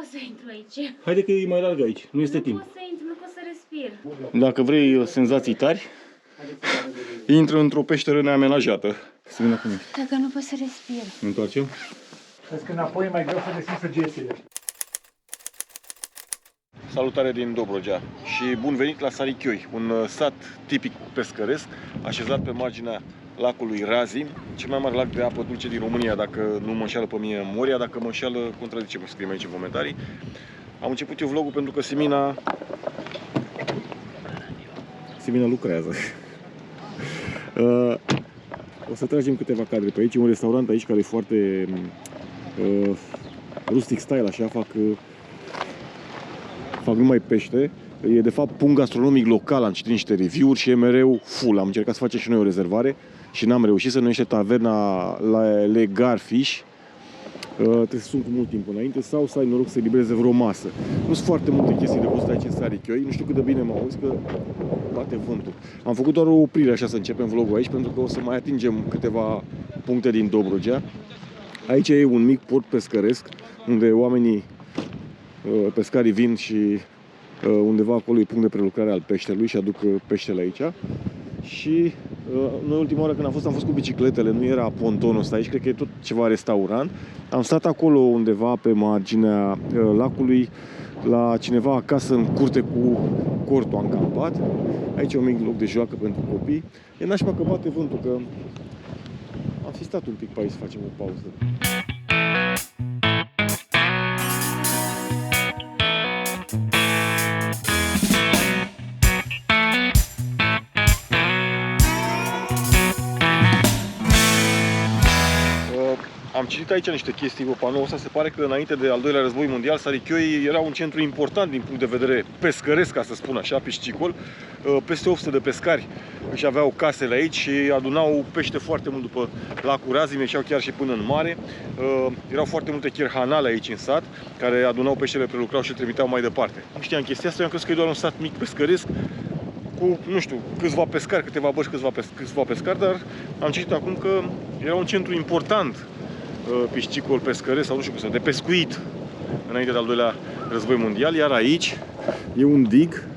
pot să intru aici. Haide că e mai larg aici, nu este timp. Nu pot să intru, nu pot să respir. Dacă vrei senzații tari, intră într-o peșteră neamenajată. Să vină cum ești. Dacă nu pot să respir. Ne întoarcem? Vezi că înapoi e mai greu să găsim săgețile. Salutare din Dobrogea și bun venit la Sarichioi, un sat tipic pescăresc, așezat pe marginea lacului Razim, cel mai mare lac de apă dulce din România, dacă nu mă înșeală pe mine memoria, dacă mă înșeală, contrazice-mă, scrie aici în comentarii. Am început eu vlogul pentru că Simina lucrează. O să tragem câteva cadre pe aici, un restaurant aici care e foarte rustic style, așa, fac numai pește. E de fapt punct gastronomic local, am citit niște review-uri și e mereu full. Am încercat să facem și noi o rezervare și n-am reușit. Se numește taverna Le Garfish. Trebuie să sun cu mult timp înainte sau să ai noroc să elibereze vreo masă. Nu sunt foarte multe chestii de văzut aici în Sarichioi. Nu știu cât de bine mă auzi, că bate vântul. Am făcut doar o oprire așa să începem vlogul aici, pentru că o să mai atingem câteva puncte din Dobrogea. Aici e un mic port pescăresc unde oamenii pescarii vin și undeva acolo e punct de prelucrare al peștelui și aduc peștele aici. Și noi ultima oară când am fost cu bicicletele, nu era pontonul ăsta aici, cred că e tot ceva restaurant. Am stat acolo undeva pe marginea lacului, la cineva acasă în curte cu cortul am campat. Aici e un mic loc de joacă pentru copii. E nașpa că bate vântul, că am fi stat un pic pe aici să facem o pauză. Am citit aici niște chestii pe panoul ăsta, se pare că înainte de al doilea război mondial Sarichioi era un centru important din punct de vedere pescăresc, ca să spun așa, piscicol. Peste 800 de pescari își aveau casele aici și adunau pește foarte mult după lacul Razim, ieșeau chiar și până în mare. Erau foarte multe cherhanale aici în sat, care adunau peștele, prelucrau și îl trimiteau mai departe. Nu știam chestia asta, eu am crezut că e doar un sat mic pescăresc cu, nu știu, câțiva pescari, câteva băși, câțiva pescari, dar am citit acum că era un centru important piscicol pescăresc sau nu știu cum de pescuit înainte de al doilea război mondial, iar aici e un dig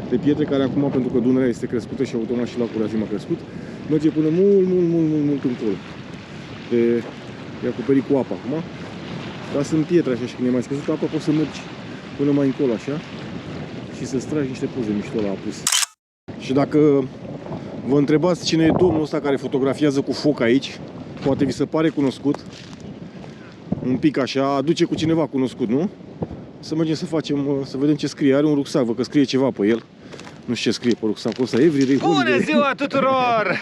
de pietre care acum, pentru că Dunărea este crescută și automat și lacul Razim a crescut, merge până mult încolo. E acoperit cu apă acum, dar sunt pietre așa și când e mai scăzut apa poți să mergi până mai încolo așa și să-ți tragi niște poze mișto la apus. Și dacă vă întrebați cine e domnul ăsta care fotografiază cu foc aici, poate vi se pare cunoscut, un pic așa, aduce cu cineva cunoscut, nu? Să mergem să vedem ce scrie. Are un rucsac, văd că scrie ceva pe el. Nu știu ce scrie pe rucsacul ăsta. Everyday Holiday. Bună ziua tuturor!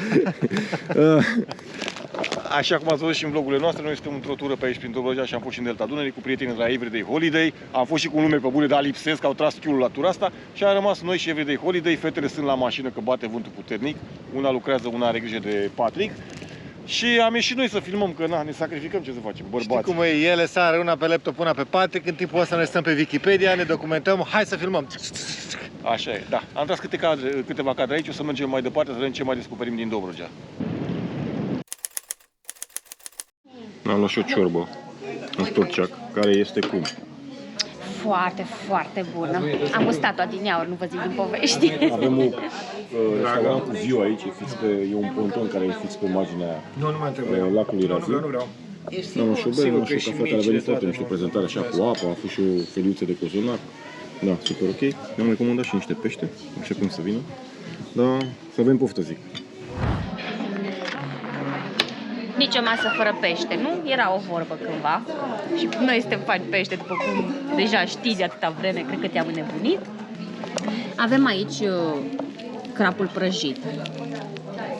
Așa cum ați văzut și în vlogurile noastre, noi suntem într-o tură pe aici prin Dobrogea și am fost și în Delta Dunării cu prietenii de la Everyday Holiday. Am fost și cu lume pe bune, dar lipsesc, au tras chiulul la tura asta și am rămas noi și Everyday Holiday. Fetele sunt la mașină că bate vântul puternic. Una lucrează, una are grijă de Patrick. Și am ieșit noi să filmăm, că na, ne sacrificăm, ce să facem, bărbați. Știi cum e, ele sară una pe laptop, una pe Patrick, în timpul ăsta noi stăm pe Wikipedia, ne documentăm, hai să filmăm. Așa e, da. Am tras câteva cadre aici, o să mergem mai departe, să vedem ce mai descoperim din Dobrogea. Am luat și o ciorbă, un storceac, care este cum? Foarte, foarte bună. Am gustat-o adineauri, nu vă zic din povești. Avem un restaurant cu viu aici, e un ponton care e fix pe marginea lacului Razim. Nu vreau. Nu, și o bere, nu știu, cafea care a venit foarte mișto, prezentare așa cu apă, a fost și o feliuță de cozonac. Da, super ok. Mi-am recomandat și niște pește, așa cum să vină. Dar să avem poftă, zic. Nici o masă fără pește, nu? Era o vorbă cândva. Și noi suntem fani pește, după cum deja știți de atâta vreme, cred că te-am înnebunit. Avem aici crapul prăjit,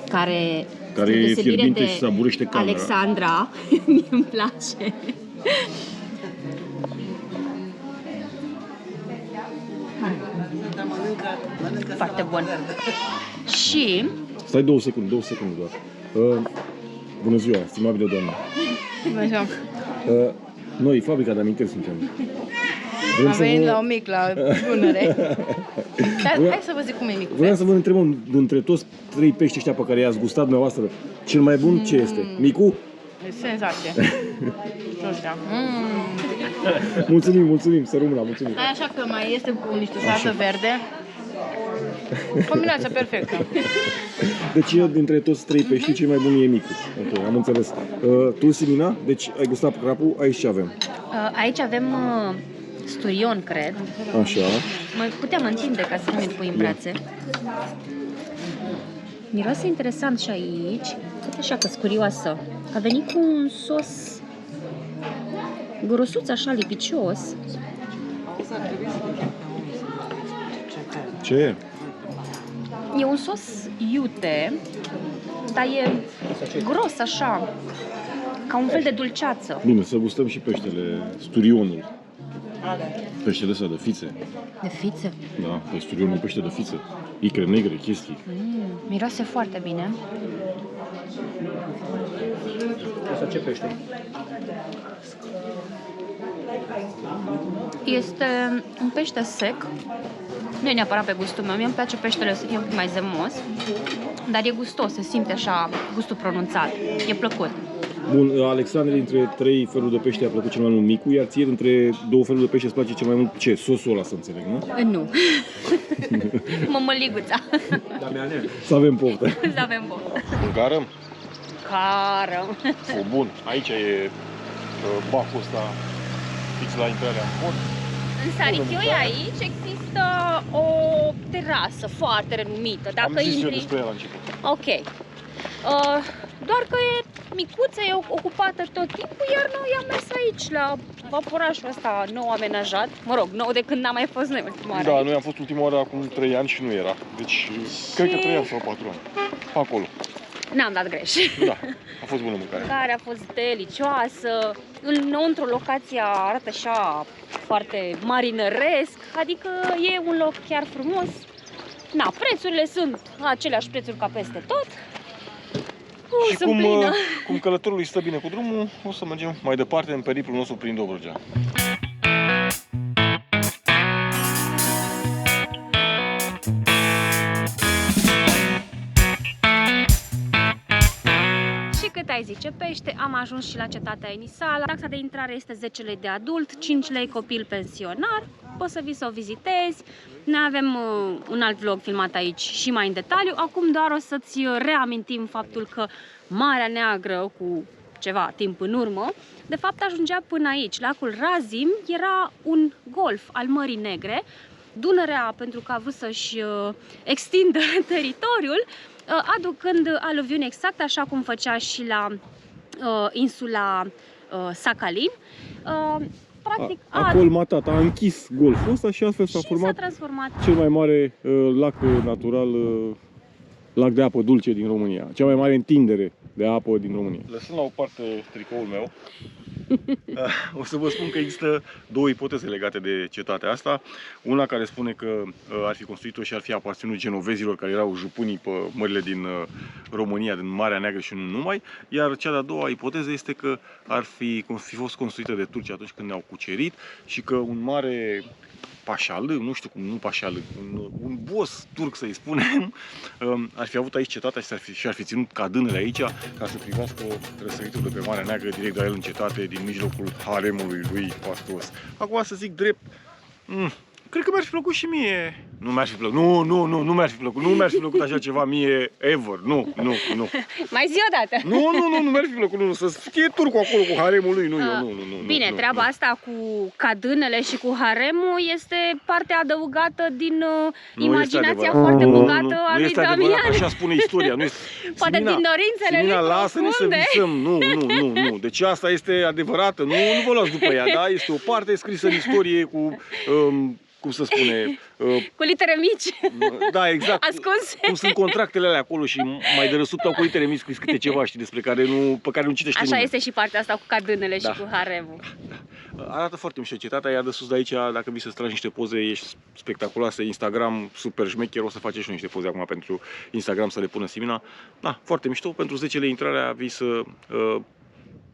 care e fierbinte și saburește camera. Alexandra, mie îmi place. Foarte bun. Și... Stai 2 secunde doar. Bună ziua, stimabile doamne. Bună ziua. Noi, fabrica de amintiri suntem. Am venit la un mic, la Dunăre. Dar hai să vă zic cum e micul. Vreau să vă întrebăm, dintre toți 3 pești ăștia pe care i-ați gustat dumneavoastră, cel mai bun ce este? Micu? E senzație. ăștia. Mulțumim, să rămână, mulțumim. Stai așa că mai este cu niște salată verde. Combinația perfectă. Deci dintre toți trei pești, cel mai bun e micul. Ok, am înțeles. Tu, Simina, deci ai gustat crapul, aici ce avem? Aici avem sturion, cred. Așa. Mă puteam întinde ca să nu mi-l pui în brațe. Miroase interesant și aici. Tot așa că scurioasă. A venit cu un sos grosuț, așa, lipicios. Ce e? E un sos iute, dar e gros așa, ca un fel de dulceață. Bine, să gustăm și peștele, sturionul. Peștele ăsta de fițe. De fițe. Da, pe sturionul pește de fițe. Icre negre, chestii. Miroase foarte bine. Asta ce pește? Este un pește sec. Nu e neapărat pe gustul meu, mie îmi place peștele să fie un pic mai zemos, dar e gustos, se simte așa gustul pronunțat, e plăcut. Bun, Alexandre, dintre trei feluri de pește a plăcut cel mai mult micul, iar ție dintre două feluri de pește îți place cel mai mult ce? Sosul ăla, să înțeleg, nu? Nu. Mămăliguța. Să avem poftă. Să avem bun. Mâncarăm? Cară. Bun, aici e baful ăsta fix la intrarea în pod. În Sarichioi aici există o terasă foarte renumită. Dacă Am zis eu intri... despre ea la început. Ok. Doar că e micuță, e ocupată tot timpul, iar noi am mers aici, la vaporașul ăsta nou amenajat. Mă rog, nou de când n-am mai fost noi ultima oară. Da, noi am fost ultima oară acum 3 ani și nu era. Deci, cred că 3 ani sau 4 ani. Acolo. N-am dat greș. Da, a fost bună mâncare. Care a fost delicioasă. Înăuntru locația arată așa foarte marinăresc, adică e un loc chiar frumos. Na, prețurile sunt aceleași prețuri ca peste tot. Și sunt plină. cum călătorul îi stă bine cu drumul, o să mergem mai departe în periplul nostru prin Dobrogea. Cât ai zice pește, am ajuns și la cetatea Enisala. Taxa de intrare este 10 lei de adult, 5 lei copil pensionar. Poți să vii să o vizitezi. Noi avem un alt vlog filmat aici și mai în detaliu. Acum doar o să-ți reamintim faptul că Marea Neagră, cu ceva timp în urmă, de fapt ajungea până aici. Lacul Razim era un golf al Mării Negre. Dunărea, pentru că a vrut să-și extindă teritoriul, aducând aluviuni exact așa cum făcea și la insula Sakhalin. Practic a colmatat, a închis golful ăsta și astfel s-a format cel mai mare lac natural, lac de apă dulce din România. Cea mai mare întindere de apă din România. Lăsând la o parte tricoul meu, o să vă spun că există două ipoteze legate de cetatea asta. Una care spune că ar fi construit-o și ar fi aparținut genovezilor, care erau jupânii pe mările din România, din Marea Neagră și nu numai. Iar cea de-a doua ipoteză este că ar fi fost construită de turci atunci când ne-au cucerit și că un mare pașal, nu știu cum, nu pașal, un boss turc, să-i spunem, ar fi avut aici cetatea și ar fi ținut cadânele aici ca să privească răsăritul de pe Marea Neagră direct la el în cetate, din mijlocul haremului lui fastuos. Acum să zic drept, cred că mi-ar fi plăcut și mie. Nu mi-ar fi plăcut. Nu mi-ar fi plăcut. Nu mi-ar fi plăcut așa ceva mie ever. Nu. Mai zi o dată. Nu mi-ar fi plăcut. Nu, să fie turcul acolo cu haremul lui. Nu. Bine, treaba asta cu cadânele și cu haremul este partea adăugată din imaginația foarte bogată a lui Damian. Așa spune istoria. Poate din dorințele lui profunde. Lasă-ne să visăm. Nu. Deci asta este adevărată. Nu vă luați după ea, da? Este o parte scrisă în istorie cu cum să spune... cu litere mici. Da, exact. Ascunse. Cum sunt contractele alea acolo și mai de răsubtau cu litere mici scris câte ceva, știi, pe care nu citește Așa nimeni. este și partea asta cu cadânele și cu haremul. Arată foarte mișto cetatea, iar de sus de aici, dacă vii să-ți tragi niște poze, ești spectaculoase, Instagram, super șmecher, o să facem și noi niște poze acum pentru Instagram să le pună Simina. Da, foarte mișto, pentru 10 lei intrarea vii să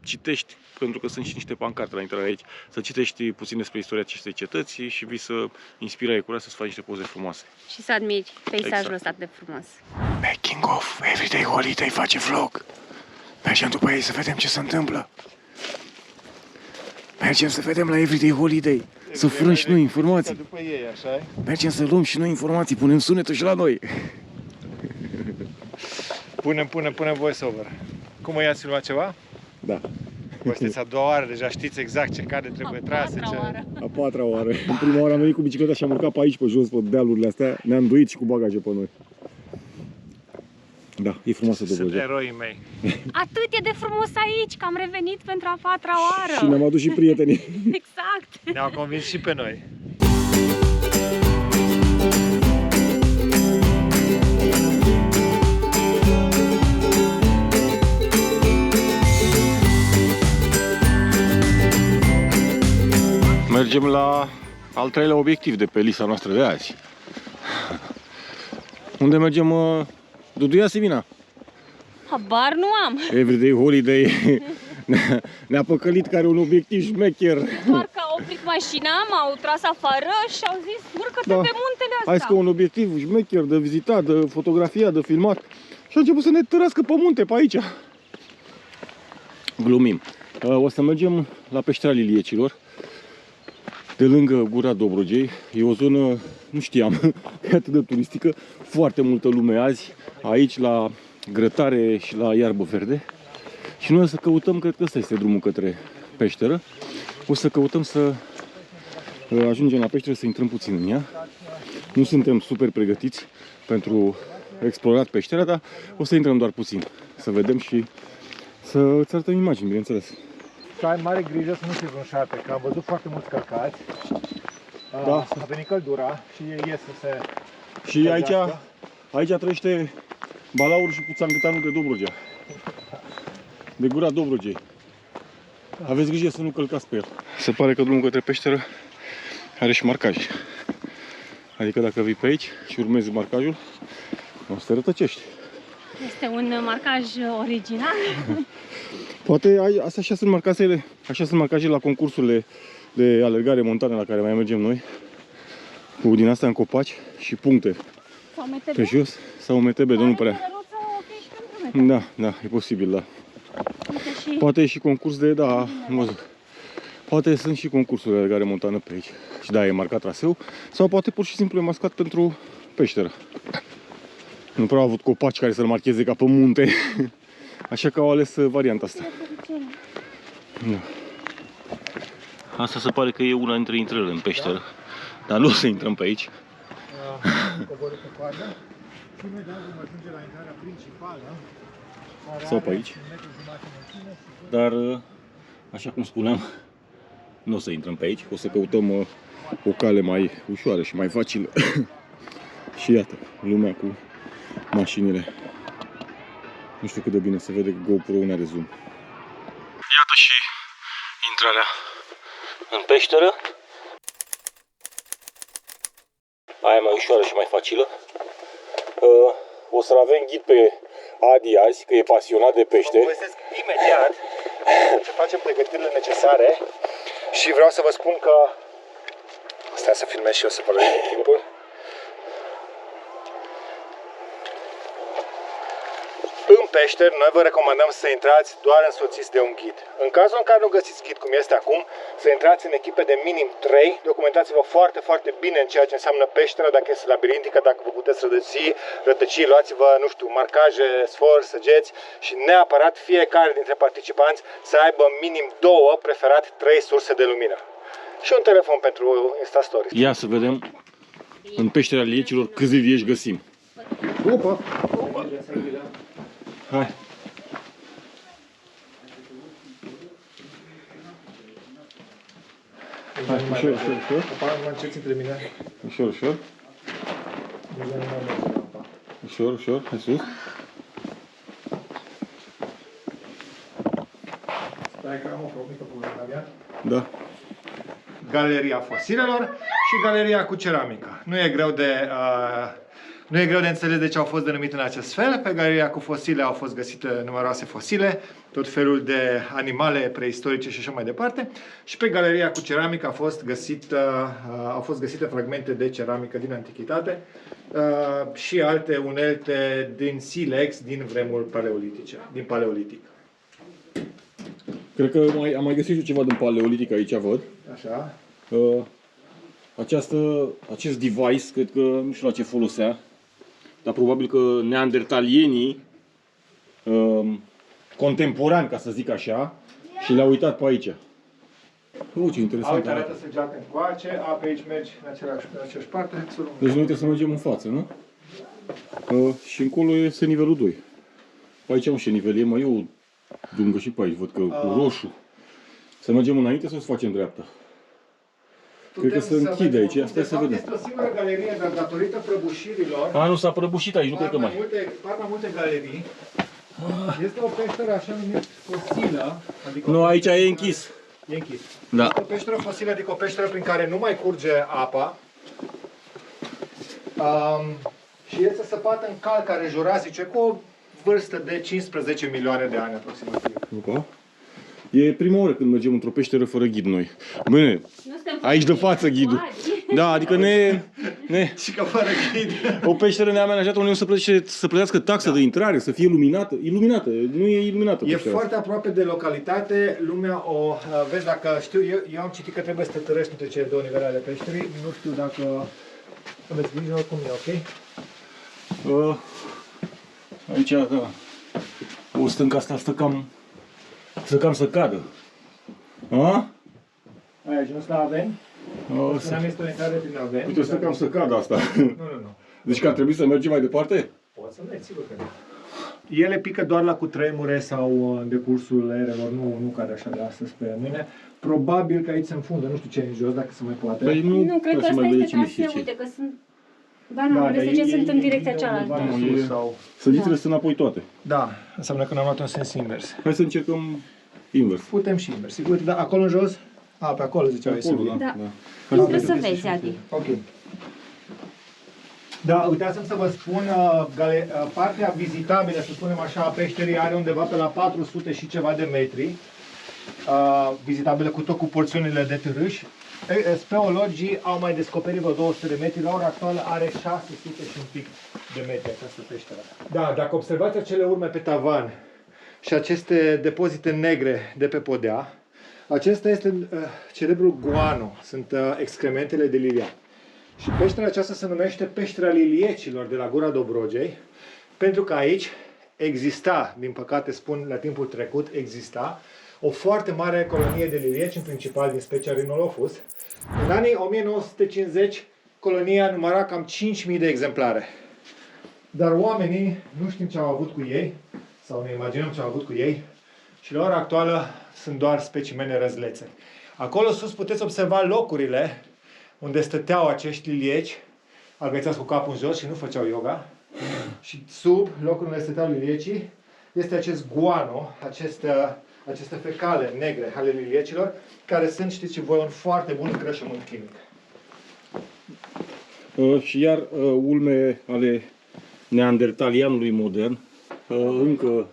citești, pentru că sunt și niște pancarte la intrare aici, să citești puțin despre istoria acestei cetăți și vii să inspiri aia curioasă să faci niște poze frumoase. Și să admiri peisajul ăsta de frumos. Making of Everyday Holiday face vlog. Mergem după ei să vedem ce se întâmplă. Mergem să vedem la Everyday Holiday. Să furăm și noi informații. După ei, așa e? Mergem să luăm și noi informații. Punem sunetul și la noi. Punem voice-over. Cum e, ați filmat ceva? Da. Vă știți a doua oară, deja știți exact ce cadre trebuie trase. A patra oară. În prima oară am venit cu bicicleta și am urcat pe aici, pe jos, pe dealurile astea. Ne-am duit și cu bagaje pe noi. Da, e frumoasă Sunt Dobrogea. eroii mei. Atât e de frumos aici, că am revenit pentru a patra oară. Și ne-am adus și prietenii. Exact. Ne-au convins și pe noi. Mergem la al treilea obiectiv de pe lista noastră de azi. Unde mergem, Duduia Simina? Habar nu am. Everyday Holiday ne-a păcălit că are un obiectiv șmecher. Doar că au oprit mașina, m-au tras afară și au zis urcă-te Da. pe muntele ăsta. Hai că un obiectiv șmecher de vizitat, de fotografiat, de filmat. Și a început să ne tărască pe munte, pe aici. Glumim. O să mergem la peștera Liliecilor, de lângă Gura Dobrogei. E o zonă, nu știam, e atât de turistică. Foarte multă lume azi, aici la grătare și la iarbă verde. Și noi o să căutăm, cred că ăsta este drumul către peșteră. O să căutăm să ajungem la peșteră, să intrăm puțin în ea. Nu suntem super pregătiți pentru explorat peștera, dar o să intrăm doar puțin, să vedem și să îți arătăm imagini, bineînțeles. Să ai mare grijă să nu fii vreun șarpe, că am văzut foarte mulți călcați. Da. A venit căldura și ei ies să se... Și aici trăiește balaurul și puțangătanul de Dobrogea. De Gura Dobrogei. Aveți grijă să nu călcați pe el. Se pare că drumul către peșteră are și marcaj. Adică dacă vii pe aici și urmezi marcajul, o să te rătăcești. Este un marcaj original. Poate așa sunt marcajele la concursurile de alergare montană la care mai mergem noi. Cu din astea în copaci și puncte Sau MTB. pe jos sau MTB, de nu prea. Da, da, e posibil, da. Și... Poate e și concurs de, da, am văzut. Poate sunt și concursuri de alergare montană pe aici. Și da, e marcat traseu. Sau poate pur și simplu e mascat pentru peșteră. Nu prea au avut copaci care să-l marcheze ca pe munte. Așa că au ales varianta asta. Da. Asta se pare că e una dintre intrările în peșteră. Dar nu o să intrăm pe aici. Coborât pe coadă și imediat vom ajunge la intrarea principală. Sau pe aici. Dar, așa cum spuneam, nu o să intrăm pe aici. O să căutăm o cale mai ușoară și mai facilă. Și iată, lumea cu mașinile. Nu știu cât de bine se vede că GoPro-ul nu are zoom. Iată și intrarea în peșteră. Aia mai ușoară și mai facilă. O să-l avem ghid pe Adi azi, că e pasionat de pește. Vă povestesc imediat ce facem pregătirile necesare și vreau să vă spun că... Stai să filmez și eu să vorbesc timpul. În peșteri, noi vă recomandăm să intrați doar însoțiți de un ghid. În cazul în care nu găsiți ghid cum este acum, să intrați în echipe de minim 3. Documentați-vă foarte, foarte bine în ceea ce înseamnă peștera, dacă este labirintică, dacă vă puteți rătăci, luați-vă, nu știu, marcaje, sfori, săgeți și neapărat fiecare dintre participanți să aibă minim 2, preferat 3 surse de lumină. Și un telefon pentru Insta Stories. Ia să vedem în peștera Liecilor câți lilieși găsim. Opa! Hai! Hai, ușor, ușor, ușor. Mă încerci între mine. Ușor, ușor. Ușor, ușor, hai sus. Stai că am o mică problemă. Da. Galeria fosilelor și galeria cu ceramică. Nu e greu de înțeles de ce au fost denumite în acest fel. Pe galeria cu fosile au fost găsite numeroase fosile, tot felul de animale preistorice și așa mai departe. Și pe galeria cu ceramică au fost găsite fragmente de ceramică din antichitate și alte unelte din silex din vremuri paleolitice, din paleolitic. Ok, Cred că am mai găsit și ceva din paleolitic aici, văd. Așa. Acest device, cred că nu știu la ce folosea, dar probabil că neandertalienii contemporani, ca să zic așa, și le-au uitat pe aici. Ce interesant. Uite, arată săgeată încoace, pe aici mergi în aceeași parte. Deci noi trebuie să mergem în față, nu? Și încolo este nivelul 2. Pe aici nu știu ce nivel e, mai e o dungă și pe aici, văd că cu roșu. Să mergem înainte sau să facem dreapta? Cred că se închide aici, asta să vedem. Este o singură galerie, dar datorită prăbușirilor, Nu s-a prăbușit aici, nu cred că mai. par mai multe galerii. Este o peșteră așa numit fosilă. Adică Nu, aici e închis. E închis. Da. Este o peșteră fosilă, adică o peșteră prin care nu mai curge apa. Și este săpată în calcare jurasice cu o vârstă de 15 milioane de ani aproximativ. Opa. E prima oară când mergem într-o peșteră fără ghid noi. Bine, aici de față ghidul. Da, adică Și că fără ghid. o peșteră ne-a amenajat unde să plătească taxă de intrare, să fie iluminată. Iluminată, nu e iluminată. E foarte aproape de localitate, lumea o vezi dacă știu, eu am citit că trebuie să te târăști între cele două nivele ale peșterii, nu știu dacă aveți grijă, oricum e ok. Aici, da. O stâncă asta stă cam să cadă. Aici nu stă aveni? Spuneam, este o intrare prin aveni. Uite, stă cam să cadă asta. Nu. Deci că ar trebui să mergem mai departe? Poți să mergi, sigur că da. Ele pică doar la cutremure sau în decursul erelor, nu cade așa de astăzi pe mâine. Probabil că aici se înfundă, nu știu ce e în jos, dacă se mai poate. Păi Nu, cred că asta este traseu, uite că sunt... Ba nu, le sunt în direcția cealaltă. Săgețile sunt înapoi toate. Da, înseamnă că n-am luat un sens invers. Hai să încercăm invers. Putem și invers. Sigur, da, acolo în jos? Pe acolo ziceai sigur. Da. Trebuie să vezi, Adi. Ok. Da, uitați-mi să vă spun, partea vizitabilă, să spunem așa, a peșterii are undeva pe la 400 și ceva de metri. Vizitabilă cu porțiunile de târâși. Speologii au mai descoperit vreo 200 de metri, la ora actuală are 600 și un pic de metri această peșteră. Da, dacă observați acele urme pe tavan și aceste depozite negre de pe podea, acesta este celebrul guano, sunt excrementele de liliac. Și peștera aceasta se numește peștera liliecilor de la Gura Dobrogei, pentru că aici exista, din păcate spun la timpul trecut, exista o foarte mare colonie de lilieci, în principal din specia Rhinolophus. În anii 1950, colonia număra cam 5.000 de exemplare. Dar oamenii nu știm ce au avut cu ei, sau ne imaginăm ce au avut cu ei, și la ora actuală sunt doar specimene răzlețe. Acolo sus puteți observa locurile unde stăteau acești lilieci, agățați cu capul în jos și nu făceau yoga. Și sub locul unde stăteau liliecii este acest guano, aceste fecale negre ale liliecilor, care sunt, știți și voi, un foarte bun îngrășământ chimic. Și iar ulme ale neandertalianului modern, încă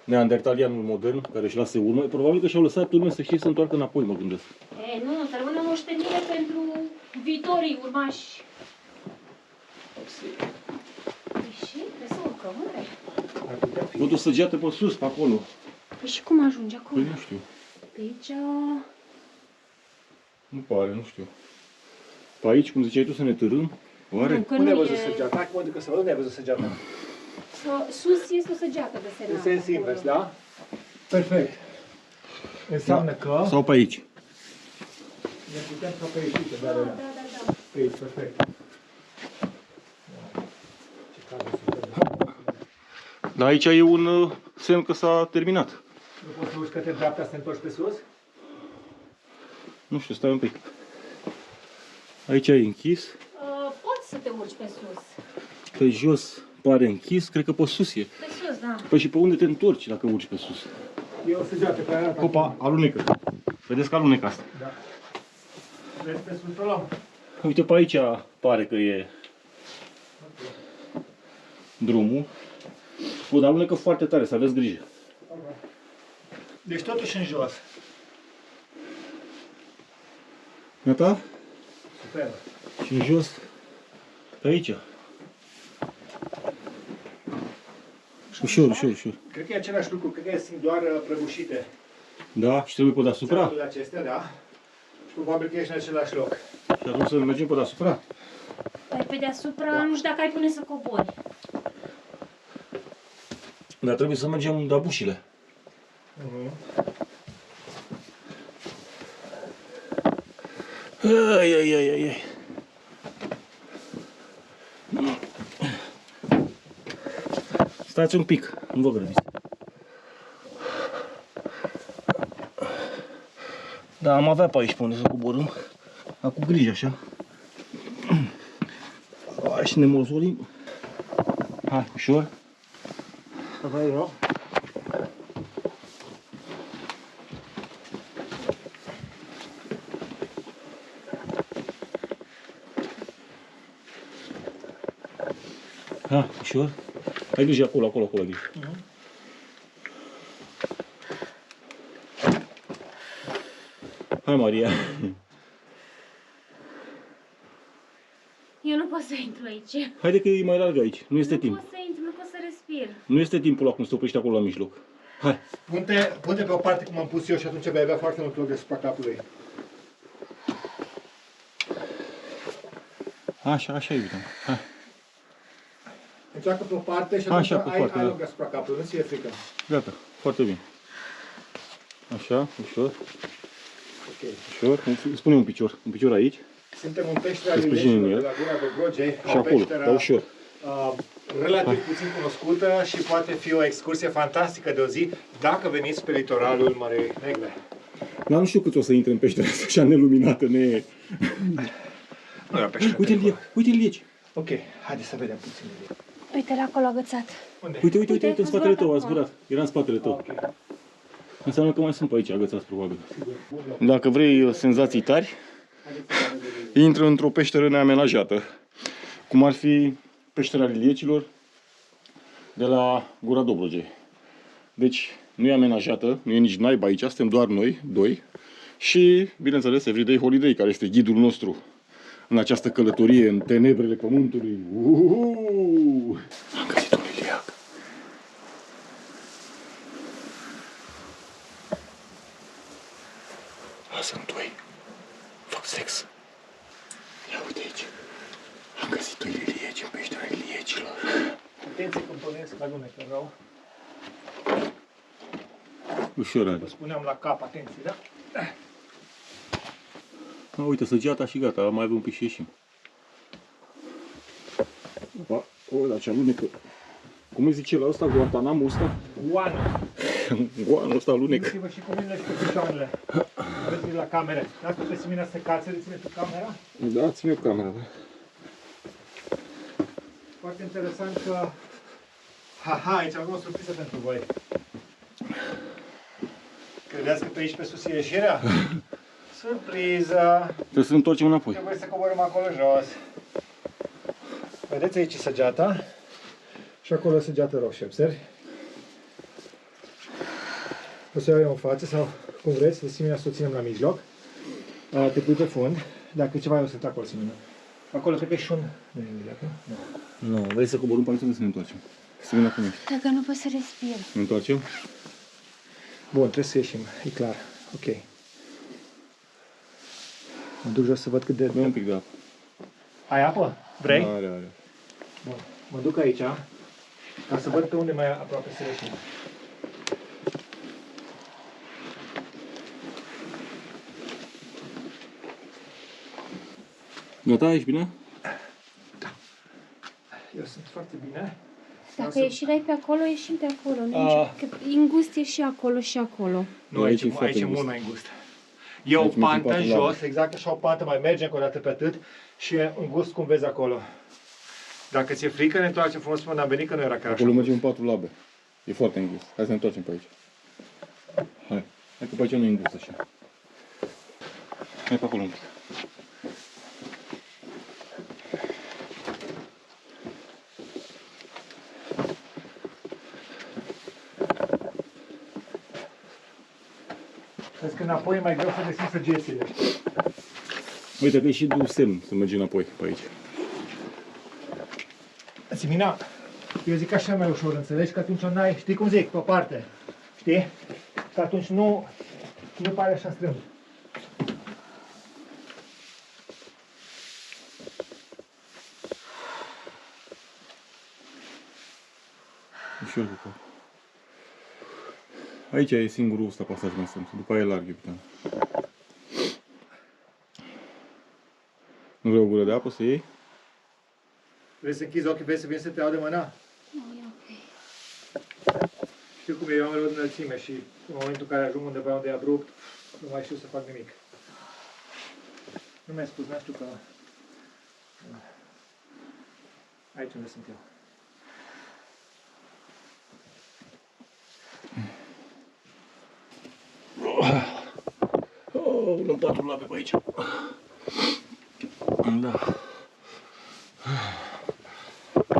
neandertalianul modern, care își lasă urme, probabil că și-au lăsat urme să știe să întoarcă înapoi, mă gândesc. Nu, să rămână moștenire pentru viitorii urmași. Și trebuie să urcăm, oare? Văd o săgeată pe sus, pe acolo. Păi și cum ajunge acolo? Păi nu știu. Pe aici... Nu pare, nu știu. Pe aici, cum ziceai tu, să ne târâm? Oare? Nu, că Unde ai nu văzut e... săgeata? Hai, că să văd, unde ai văzut săgeata? Sus este o săgeată de În senat. sens invers, da? Perfect. Înseamnă că... Sau pe aici. Ne putem ca pe aici, uite, da. Pe aici, perfect. Dar aici e un semn că s-a terminat. Nu poți să urci către dreapta să te întorci pe sus? Nu știu, stai un pic. Aici e închis. Poți să te urci pe sus. Pe jos pare închis, cred că pe sus e. Pe sus, da. Păi și pe unde te întorci dacă urci pe sus? E o săgeată pe aia. Opa, alunecă. Vedeți că alunecă asta. Da. Vrei pe sus o luăm? Uite, pe aici pare că e drumul. O, dar alunecă foarte tare, să aveți grijă. Deci totuși în jos. Gata? Super. Și în jos, pe aici. Ușor, ușor, ușor. Cred că e același lucru, cred că sunt doar prăbușite. Da, și trebuie pe deasupra. Țelurile acestea, da. Și probabil că ești în același loc. Și atunci să mergem pe deasupra. Păi pe deasupra, nu știu dacă ai pune să cobori. Dar trebuie să mergem la bușile. Ai, ai, ai, ai, ai. Stați un pic, nu vă grăbiți. Da, am avea pe aici pe unde să coborâm. Dar cu grijă așa. Hai și ne morzolim. Hai, ușor. Hai, rău. Ha, ușor. Ai grijă acolo, acolo, acolo, grijă. Hai, Maria. Eu nu pot să intru aici. Haide că e mai larg aici. Nu este timp. Nu pot să intru, nu pot să respir. Nu este timpul acum să te oprești acolo la mijloc. Hai. Pune pe o parte cum am pus eu și atunci vei avea foarte mult loc deasupra capului. Așa, așa, iubita. Hai. Încearcă pe o parte și Așa, atunci pe parte, ai da. loc deasupra capului, nu ți-e frică. Gata. Foarte bine. Așa, ușor, Ok. ușor. Spune un picior aici. Suntem în peștera lui sprijini în Leșilor de el. la Gura Dobrogei. Și acolo, dar ușor. Relativ puțin cunoscută și poate fi o excursie fantastică de o zi dacă veniți pe litoralul Mării Negre. Dar nu știu cât o să intre în peștera asta așa neluminată, Nu era peștera. Uite-l aici. Ok, haideți să vedem puțin de el. Uite-l acolo agățat. Unde? Uite, în spatele tău, a zburat. Era în spatele tău. Ok. Înseamnă că mai sunt pe aici agățați, probabil. Dacă vrei senzații tari, intră într-o peșteră neamenajată, cum ar fi peștera Liliecilor de la Gura Dobrogei. Deci, nu e amenajată, nu e nici naiba aici, suntem doar noi, doi. Și, bineînțeles, Everyday Holiday, care este ghidul nostru în această călătorie în tenebrele pământului. Am găsit un liliac. Sunt doi. Fac sex. Ia uite aici. Am găsit doi lilieci în peștera Liliecilor. Atenție când pornesc la lunecă rău. Ușor, Vă spuneam la cap, atenție, da? uite, săgeata și gata, mai avem un pic și ieșim. Opa, dar ce alunecă. Cum îi zice la ăsta, Guantanamo ăsta? Guană. Guanul ăsta alunecă. Uite-vă și cu mâinile și cu picioarele. Aveți la camere. Dacă pe Simina se cațe, ține tu camera. Da, ține eu camera, da. Foarte interesant că... Haha, aici avem o surpriză pentru voi. Credeți că pe aici pe sus e ieșirea? Surpriză! Trebuie să ne întoarcem înapoi. Trebuie să coborâm acolo jos. Vedeți aici săgeata? Și acolo săgeată roșie, observi? O să iau eu în față sau cum vreți, de asemenea să o ținem la mijloc. Te pui pe fund. Dacă ceva eu sunt acolo, Simina. Acolo cred că e și un... Nu e nimic, nu? Nu, vrei să coborâm pe aici, trebuie să ne întoarcem. Să vină cum ești. Dacă nu pot să respir. Ne întoarcem? Bun, trebuie să ieșim, e clar. Ok. Mă duc jos să văd cât de... Dă un pic de apă. Ai apă? Vrei? Are. Bun. Mă duc aici, ca să văd pe unde mai aproape să ieșim. Gata, ești bine? Eu sunt foarte bine. Dacă ieșirai pe acolo, ieșim pe acolo. Că îngust e și acolo și acolo. Nu, Aici aici, e foarte aici e îngust. mult mai îngust. E o Aici mergem pantă patru jos, labe. exact așa o pantă, mai merge încă o dată pe atât și e îngust cum vezi acolo. Dacă ți-e frică, ne întoarcem frumos până am venit, că nu era chiar așa. Acolo mergem în 4 labe. E foarte îngust. Hai să ne întoarcem pe aici. Hai. Hai că pe aici nu e îngust așa. Hai pe acolo un pic. Vezi că înapoi e mai greu să găsim săgețile. Uite că e și du semn să mergem înapoi pe aici. Simina, Eu zic așa mai ușor, înțelegi? Că atunci n-ai, știi cum zic, pe o parte. Știi? Că atunci nu pare așa strâmb. Ușor cu cap. Aici e singurul ăsta pasaj mai strâns, după aia e larg iubitan. Nu vrei o gură de apă să iei? Vrei să închizi ochii, vrei să vin să te iau de mâna? Nu, e ok. Știu cum e, eu am rău de înălțime și în momentul în care ajung undeva unde e abrupt, nu mai știu să fac nimic. Nu mi-ai spus, n-știu că... Aici unde sunt eu. Luăm patru lape pe aici. Da.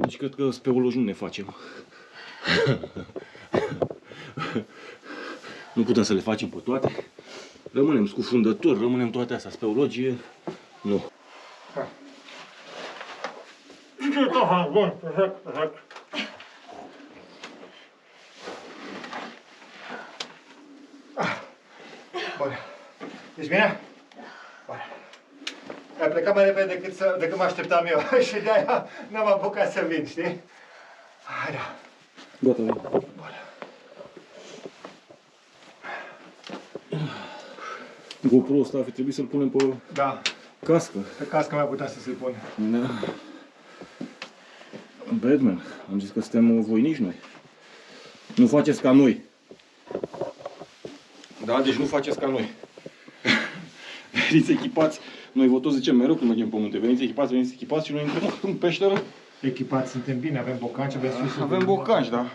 Deci cred că speologi nu ne facem. Nu putem să le facem pe toate. Rămânem scufundători, rămânem toate astea. Speologie, nu. Bun, perfect, perfect. Bun. Ești bine? Bun. Ai plecat mai repede decât mă așteptam eu și de-aia n-am apucat să vin, știi? Hai, da. Gata, Bun. GoPro ăsta ar fi trebuit să-l punem pe Da, cască. pe cască mai putea să se pun. Da. Batman, am zis că suntem voinici noi. Nu faceți ca noi. Da, deci nu faceți ca noi. Veniți echipați. Noi vă tot zicem mereu când mergem pe munte. Veniți echipați și noi intrăm în peșteră. Echipați suntem bine, avem bocanci, avem sus. Avem bocanci, da.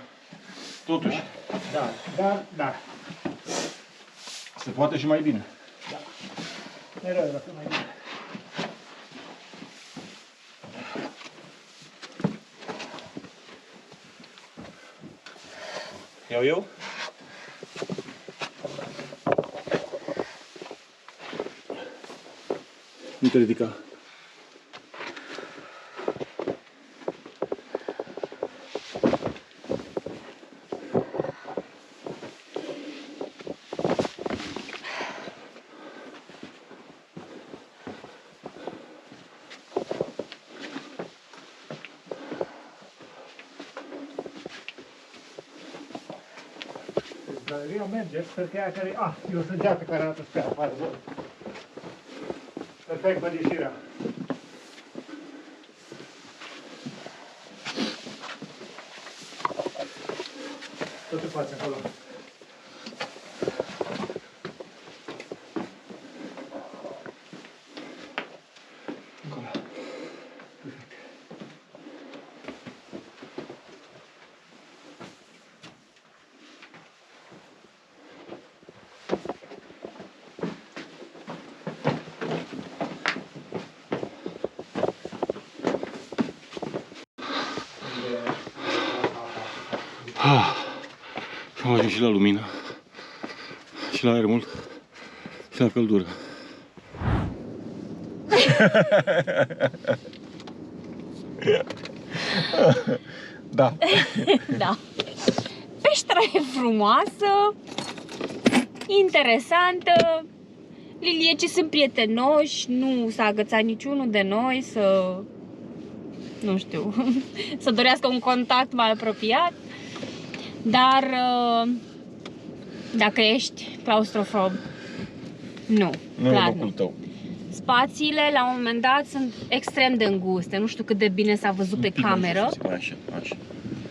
Totuși. Da. Se poate și mai bine. Mereu era mai bine. Iau eu? Nu te ridica. Eu merge, sper că aia care... e o săgeată care arată spre afară, bun. Perfect, bădișirea. Tot în față, acolo. Acolo. Perfect. Și am ajuns și la lumină, și la aer mult, și la căldură. Da. Da. Peștera e frumoasă, interesantă, liliecii sunt prietenoși, nu s-a agățat niciunul de noi să, nu știu, să dorească un contact mai apropiat, dar dacă ești claustrofob, nu, Nu e clar locul nu. tău. Spațiile la un moment dat sunt extrem de înguste, nu știu cât de bine s-a văzut pe cameră. Așa.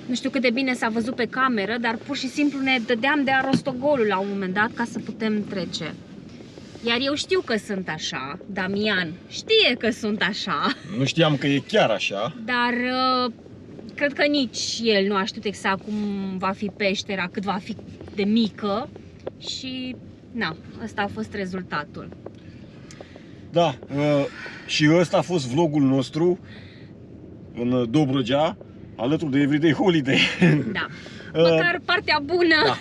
Nu știu cât de bine s-a văzut pe cameră, dar pur și simplu ne dădeam de arostogolul la un moment dat ca să putem trece. Iar eu știu că sunt așa, Damian știe că sunt așa, Nu știam că e chiar așa. dar cred că nici el nu a știut exact cum va fi peștera, cât va fi de mică și na, ăsta a fost rezultatul. Da, și ăsta a fost vlogul nostru în Dobrogea, alături de Everyday Holiday. Da. Măcar partea bună Da.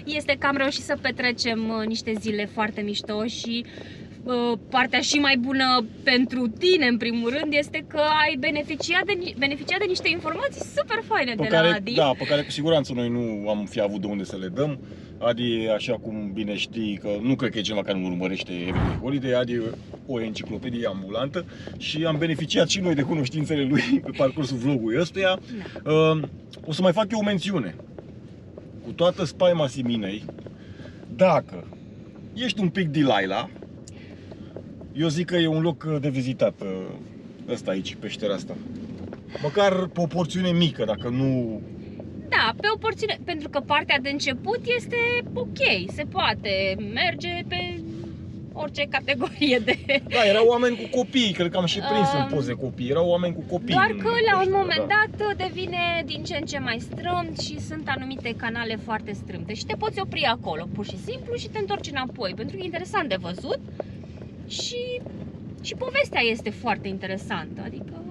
este că am reușit să petrecem niște zile foarte mișto și partea și mai bună pentru tine, în primul rând, este că ai beneficiat de niște informații super faine de la Adi. Da, pe care cu siguranță noi nu am fi avut de unde să le dăm. Adi, așa cum bine știi, că nu cred că e cineva care nu urmărește Everyday Holiday, Adi e o enciclopedie ambulantă și am beneficiat și noi de cunoștințele lui pe parcursul vlogului ăstuia. Da. O să mai fac eu o mențiune. Cu toată spaima Siminei, dacă ești un pic Delilah, eu zic că e un loc de vizitat ăsta aici, peștera asta. Măcar pe o porțiune mică, dacă nu... Da, pe o porțiune, pentru că partea de început este ok, se poate merge pe orice categorie de... Da, erau oameni cu copii, cred că am și prins în poze copii, erau oameni cu copii. Doar că la un peșteră, moment da. dat devine din ce în ce mai strâmt și sunt anumite canale foarte strâmte și te poți opri acolo, pur și simplu, și te întorci înapoi, pentru că e interesant de văzut și povestea este foarte interesantă, adică...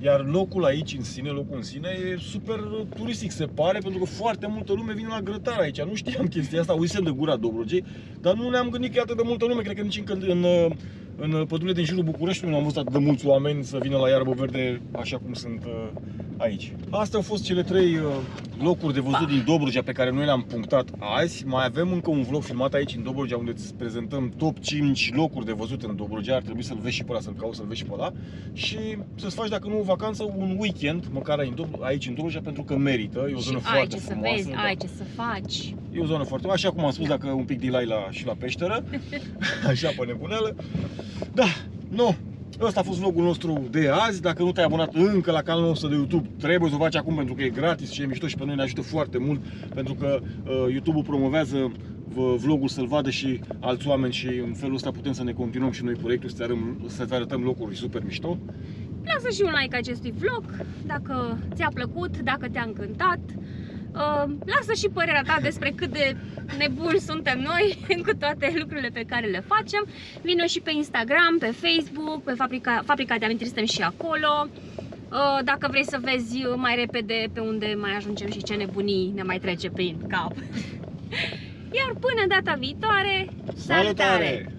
Iar locul aici locul în sine e super turistic, se pare, pentru că foarte multă lume vine la grătar aici. Nu știam chestia asta, uisem de Gura Dobrogei, dar nu ne-am gândit că e atât de multă lume. Cred că nici în pădurile din jurul Bucureștiului nu am văzut atât de mulți oameni să vină la iarbă verde așa cum sunt aici. Astea au fost cele 3 locuri de văzut din Dobrogea pe care noi le-am punctat azi. Mai avem încă un vlog filmat aici în Dobrogea unde îți prezentăm top 5 locuri de văzut în Dobrogea. Ar trebui să-l vezi și pe ăla, să-l cauți, să-l vezi și pe ăla și să-ți faci, dacă nu o vacanță, un weekend, măcar aici în Dobrogea, pentru că merită. E o zonă foarte frumoasă. Ai ce să vezi, ai ce să faci. E o zonă foarte, așa cum am spus, dacă un pic Delilah și la peșteră, așa pe nebuneală. Da, nu. Ăsta a fost vlogul nostru de azi. Dacă nu te-ai abonat încă la canalul nostru de YouTube, trebuie să o faci acum, pentru că e gratis și e mișto și pe noi ne ajută foarte mult, pentru că YouTube-ul promovează vlogul să-l vadă și alți oameni și în felul ăsta putem să ne continuăm și noi proiectul, să-ți arătăm locuri super mișto. Lasă și un like acestui vlog dacă ți-a plăcut, dacă te-a încântat. Lasă și părerea ta despre cât de nebuni suntem noi cu toate lucrurile pe care le facem. Vino și pe Instagram, pe Facebook, pe Fabrica de Amintiri, suntem și acolo. Dacă vrei să vezi mai repede pe unde mai ajungem și ce nebunii ne mai trece prin cap. Iar până data viitoare, salutare!